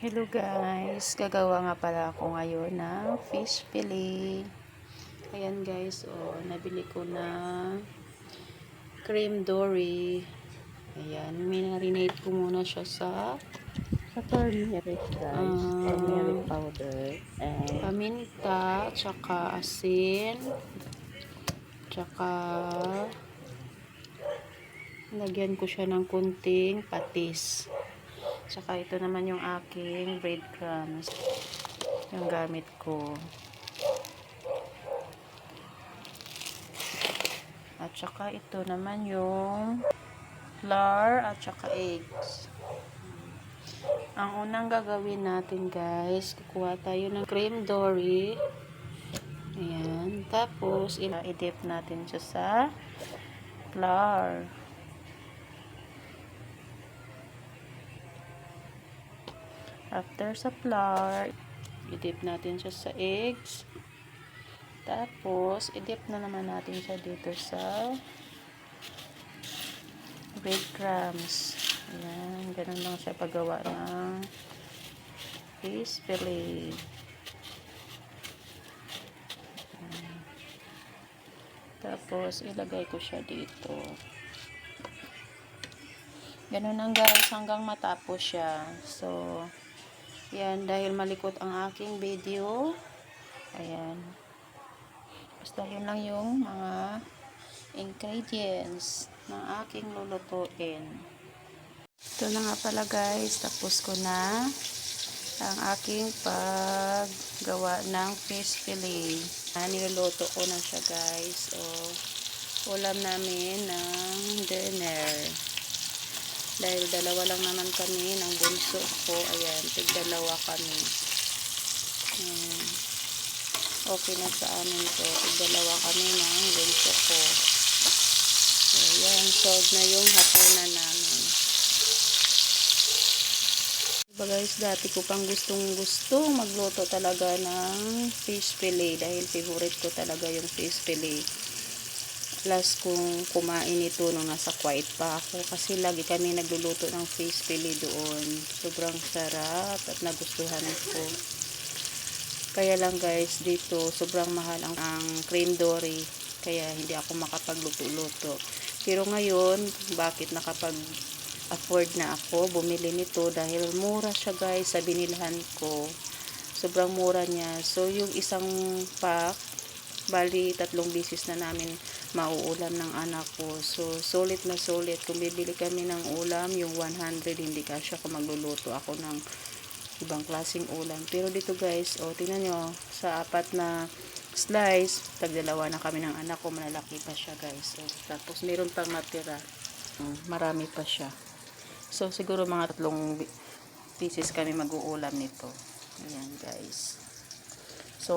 Hello guys, gagawa nga pala ako ngayon ng fish fillet. Ayan guys, nabili ko na cream dory. Ayan, minarinate ko muna siya sa turmeric guys, turmeric powder and paminta, tsaka asin, tsaka lagyan ko siya ng kunting patis. Tsaka ito naman yung aking breadcrumbs. Yung gamit ko. At tsaka ito naman yung flour at tsaka eggs. Ang unang gagawin natin guys, kukuha tayo ng cream dory. Ayan. Tapos, i-dip natin siya sa flour. After sa flour, i-dip natin siya sa eggs. Tapos, i-dip na naman natin siya dito sa breadcrumbs. Ayan, ganun lang siya paggawa ng fish fillet. Ayan. Tapos, ilagay ko siya dito. Ganun lang guys, hanggang matapos siya. So, yan, dahil malikot ang aking video. Ayan. Basta yun lang yung mga ingredients ng aking lulutuin. Ito na nga pala guys, tapos ko na ang aking paggawa ng fish fillet. Niluluto ko na siya guys. Ulam namin ng dinner. Dahil dalawa lang naman kami ng bunso ko. Ayan, tig-dalawa kami. Okay na sa amin to. Tig-dalawa kami ng bunso ko. Ayan, solved na yung hapunan namin. Diba guys, dati ko pang gustong-gusto magluto talaga ng fish fillet. Dahil favorite ko talaga yung fish fillet. Last kong kumain ito nung nasa Kuwait pa ako kasi lagi kami nagluluto ng fish fillet doon. Sobrang sarap at nagustuhan ko. Kaya lang guys, dito sobrang mahal ang cream dory. Kaya hindi ako makapagluto-luto. Pero ngayon, bakit nakapag-afford na ako bumili nito dahil mura siya guys sa binilhan ko. Sobrang mura niya. So yung isang pack, bali 3 beses na namin mauulam ng anak ko. So, sulit na sulit. Kung bibili kami ng ulam, yung 100, hindi kasya kung magluluto ako ng ibang klaseng ulam. Pero dito guys, tingnan nyo, sa 4 na slice, tagdalawa na kami ng anak ko, malalaki pa siya guys. Tapos, meron pang natira. Marami pa siya. So, siguro mga 3 pieces kami mag-uulam nito. Ayan guys. So,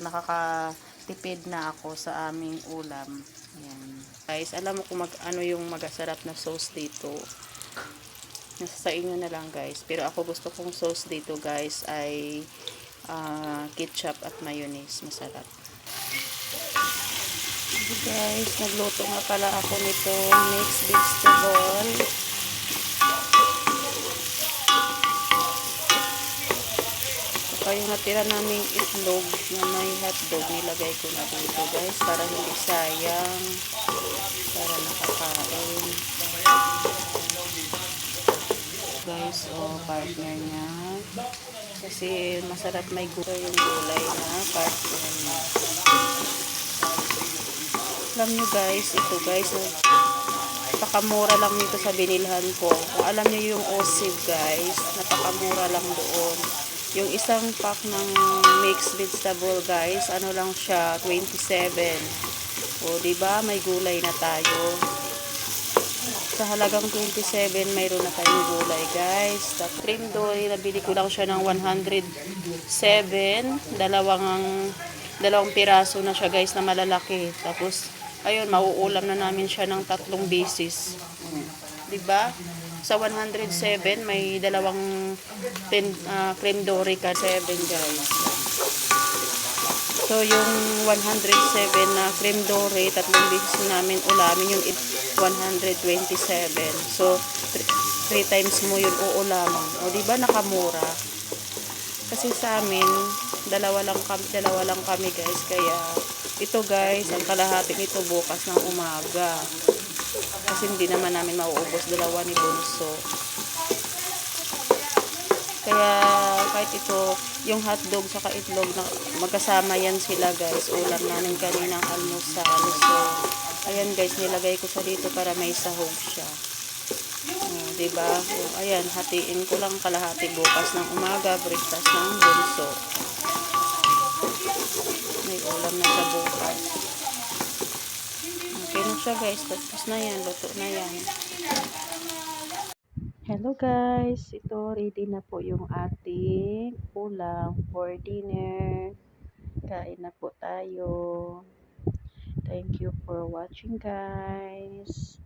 nakakatipid na ako sa aming ulam. Ayan. Guys, alam mo kung ano yung magasarap na sauce dito. Nasa sa inyo na lang guys. Pero ako gusto kong sauce dito guys ay ketchup at mayonnaise. Masarap. So guys, nagluto nga pala ako nito mixed vegetable. Yung natira naming itlog na may hotdog, nilagay ko na dito guys para hindi sayang, para nakakain guys. Partner niya kasi masarap, may gulay yung gulay na partner niya. Alam nyo guys, ito guys, napakamura lang nito sa binilhan ko. Kung alam nyo yung Osib guys, napakamura lang doon. Yung isang pack ng mixed vegetable guys, ano lang siya, 27. Diba? May gulay na tayo. Sa halagang 27, mayroon na tayong gulay guys. Tapos cream dory, nabili ko lang siya ng 107. Dalawang piraso na siya guys na malalaki. Tapos, ayun, mauulam na namin siya ng 3 beses. Diba? Sa 107, may dalawang cream dory ka 7 guys. So, yung 107 na cream dory, 3 beses namin ulamin, yung 127. So, 3 times mo yun uulaman. O, diba nakamura? Kasi sa amin, dalawa lang kami guys. Kaya ito guys, ang kalahati nito bukas ng umaga. Kasi hindi naman namin mauubos dalawa ni Bunso. Kaya kahit ito, yung hotdog saka itlog, na magkasama yan sila guys. Ulam namin kaninang almusal. So, ayan guys, nilagay ko sa dito para may sahog siya. Diba? So, ayan, hatiin ko lang kalahati bukas ng umaga, breakfast ng Bunso. May ulam na sa bukas. Okay na siya guys, tapos na yan, luto na yan. Hello guys, ito ready na po yung ating ulam for dinner. Kain na po tayo. Thank you for watching guys.